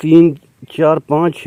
3, 4, 5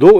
2